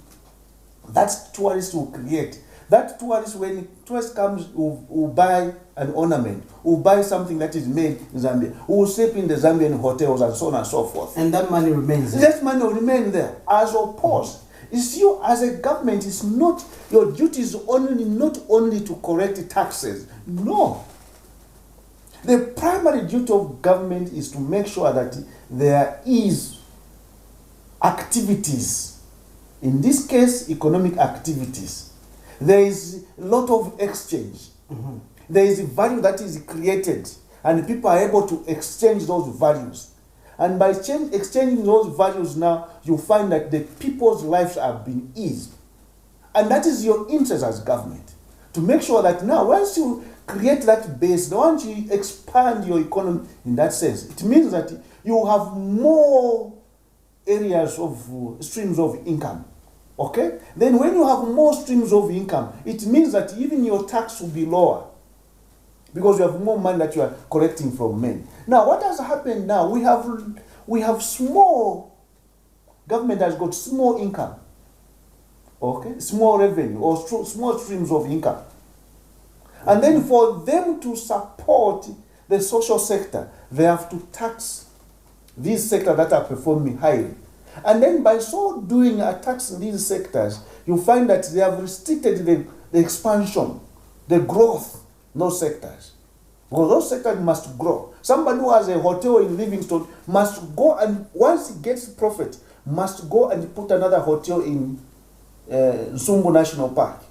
Speaker 2: that tourist will create. That tourist, when tourist comes, will buy an ornament, will buy something that is made in Zambia, will sleep in the Zambian hotels and so on and so forth.
Speaker 1: And that money remains there.
Speaker 2: That money will remain there. As opposed, it's you as a government, it's not, your duty is not only to collect taxes. No. The primary duty of government is to make sure that there is activities. In this case, economic activities. There is a lot of exchange. There is a value that is created, and people are able to exchange those values. And by exchanging those values now, you find that the people's lives are being eased. And that is your interest as government, to make sure that now, once you create that base, once you expand your economy in that sense, it means that you have more areas of streams of income. Okay? Then when you have more streams of income, it means that even your tax will be lower, because you have more money that you are collecting from men. Now, what has happened now? We have small, government has got small income, okay, small revenue or small streams of income. And then for them to support the social sector, they have to tax these sectors that are performing highly. And then by so doing a tax in these sectors, you find that they have restricted the expansion, the growth in those sectors. Because those sectors must grow. Somebody who has a hotel in Livingstone must go, and once he gets profit, must go and put another hotel in Zumbu National Park,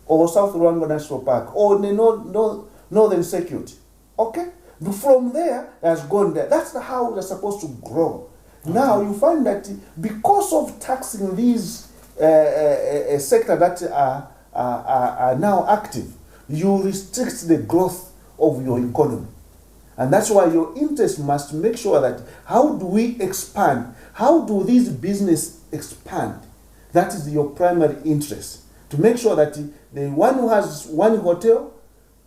Speaker 2: or South Ruangwa National Park, or in the Northern Circuit. Okay? From there, it has gone there. That's how they're supposed to grow. Now you find that because of taxing these sectors that are now active, you restrict the growth of your economy. And that's why your interest must make sure that how do we expand? How do these business expand? That is your primary interest. To make sure that the one who has one hotel,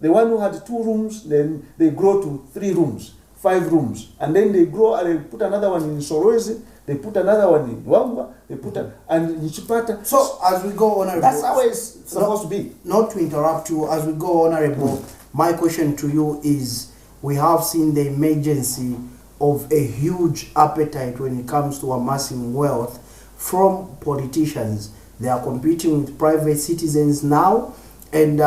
Speaker 2: the one who had 2 rooms, then they grow to 3 rooms. 5 rooms, and then they grow and they put another one in Sorwezi, they put another one in Wamba, they put and in Chipata.
Speaker 1: So as we go, Honorable,
Speaker 2: that's how it's supposed to be.
Speaker 1: Not to interrupt you, as we go, Honorable, my question to you is, we have seen the emergency of a huge appetite when it comes to amassing wealth from politicians. They are competing with private citizens now, and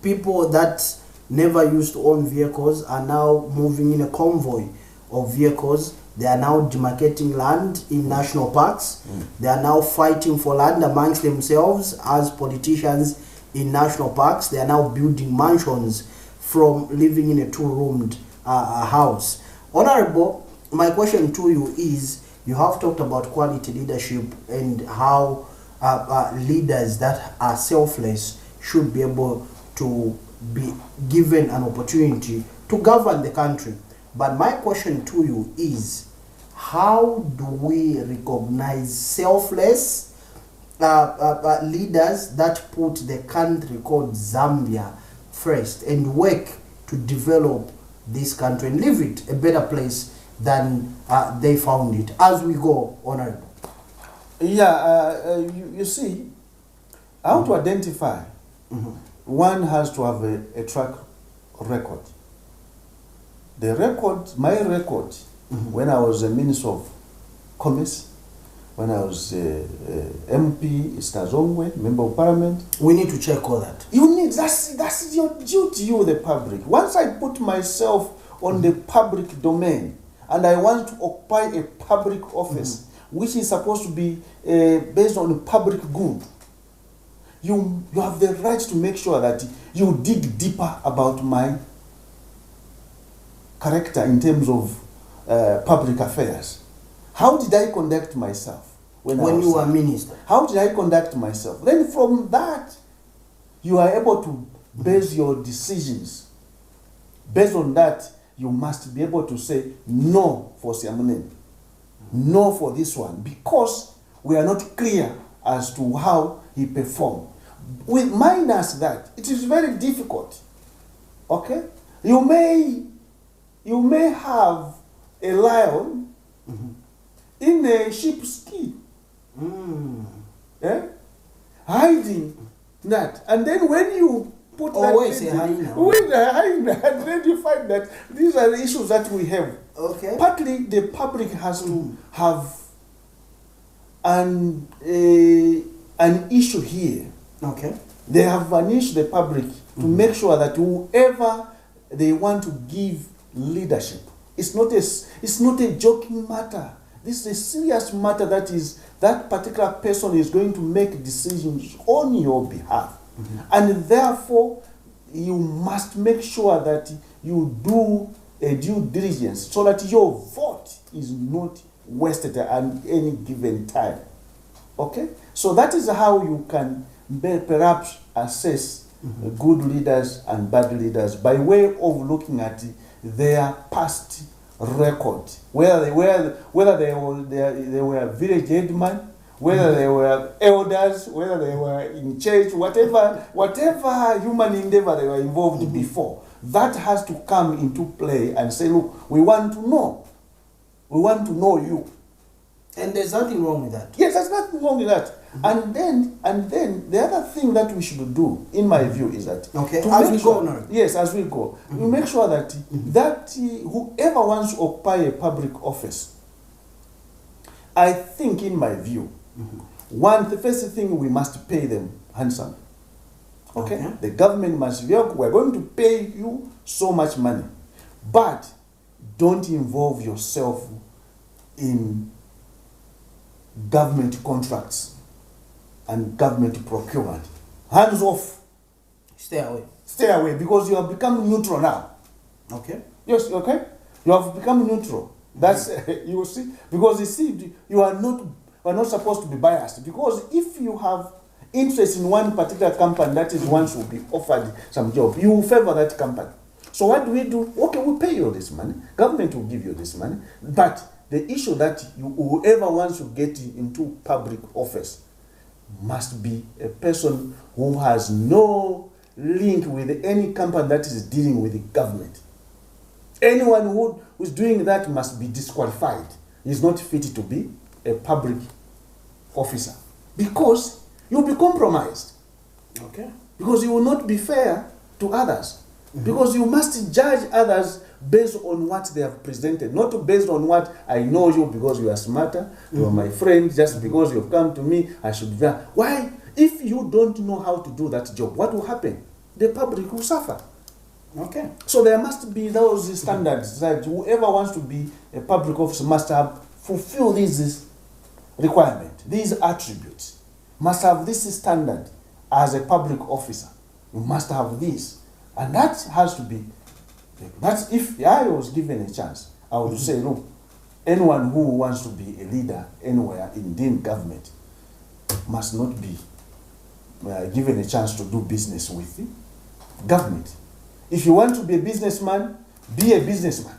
Speaker 1: people that never used to own vehicles are now moving in a convoy of vehicles. They are now demarcating land in national parks. They are now fighting for land amongst themselves as politicians in national parks. They are now building mansions from living in a two-roomed house. Honorable, my question to you is, you have talked about quality leadership and how leaders that are selfless should be able to be given an opportunity to govern the country. But my question to you is, how do we recognize selfless leaders that put the country called Zambia first and work to develop this country and leave it a better place than they found it, as we go, Honorable?
Speaker 2: Yeah, you see, how to identify, one has to have a track record. The record, my record, when I was a Minister of Commerce, when I was MP, Stazongwe, Member of Parliament.
Speaker 1: We need to check all that.
Speaker 2: You need, that's your duty, you the public. Once I put myself on the public domain and I want to occupy a public office, which is supposed to be based on public good, you have the right to make sure that you dig deeper about my character in terms of public affairs. How did I conduct myself when
Speaker 1: you were minister?
Speaker 2: How did I conduct myself? Then from that, you are able to base your decisions. Based on that, you must be able to say no for SIAMUNENE, no for this one, because we are not clear as to how he performed. With minus that, it is very difficult. Okay? You may have a lion in a sheep's skin, hiding that, and then when you put
Speaker 1: always
Speaker 2: that
Speaker 1: a hyena.
Speaker 2: With a hyena, and then you find that these are the issues that we have.
Speaker 1: Okay.
Speaker 2: Partly, the public has to have an issue here.
Speaker 1: Okay.
Speaker 2: They have an issue, the public, to make sure that whoever they want to give leadership, it's not a joking matter. This is a serious matter, that is, that particular person is going to make decisions on your behalf. And therefore, you must make sure that you do a due diligence so that your vote is not wasted at any given time. Okay? So that is how you can perhaps assess good leaders and bad leaders by way of looking at their past record, whether they were village headmen, whether they were elders, whether they were in church, whatever human endeavor they were involved before. That has to come into play and say, look, we want to know you.
Speaker 1: And there's nothing wrong with that.
Speaker 2: Yes, there's nothing wrong with that. And then the other thing that we should do, in my view, is that
Speaker 1: as we go now.
Speaker 2: Yes, as we go, we make sure that whoever wants to occupy a public office, I think, in my view, the first thing, we must pay them handsome. Okay? The government must be, we're going to pay you so much money, but don't involve yourself in government contracts and government procurement. Hands off.
Speaker 1: Stay away.
Speaker 2: Stay away, because you have become neutral now.
Speaker 1: Okay.
Speaker 2: Yes, okay? You have become neutral. That's, you see, because you see, you are not supposed to be biased, because if you have interest in one particular company that is once will be offered some job, you will favor that company. So what do? Okay, we'll pay you this money. Government will give you this money. But the issue that whoever wants to get into public office must be a person who has no link with any company that is dealing with the government. Anyone who is doing that must be disqualified. He's not fit to be a public officer, because you'll be compromised.
Speaker 1: Okay.
Speaker 2: Because you will not be fair to others. Because you must judge others based on what they have presented, not based on what I know you because you are smarter, you are my friend, just because you have come to me, I should be. Why? If you don't know how to do that job, what will happen? the public will suffer.
Speaker 1: Okay.
Speaker 2: So there must be those standards that whoever wants to be a public officer must have fulfill these requirements, these attributes, must have this standard as a public officer. You must have this. And that has to be, that's if I was given a chance, I would say, look, anyone who wants to be a leader anywhere in government must not be given a chance to do business with the government. If you want to be a businessman, be a businessman.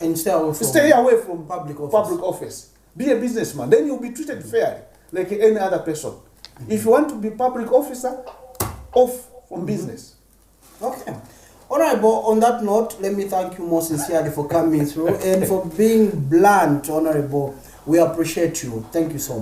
Speaker 1: And
Speaker 2: stay away from
Speaker 1: public
Speaker 2: office. Be a businessman. Then you'll be treated fairly, like any other person. If you want to be public officer, off from business.
Speaker 1: Okay. Honorable, on that note, let me thank you most sincerely for coming through and for being blunt, Honorable. We appreciate you. Thank you so much.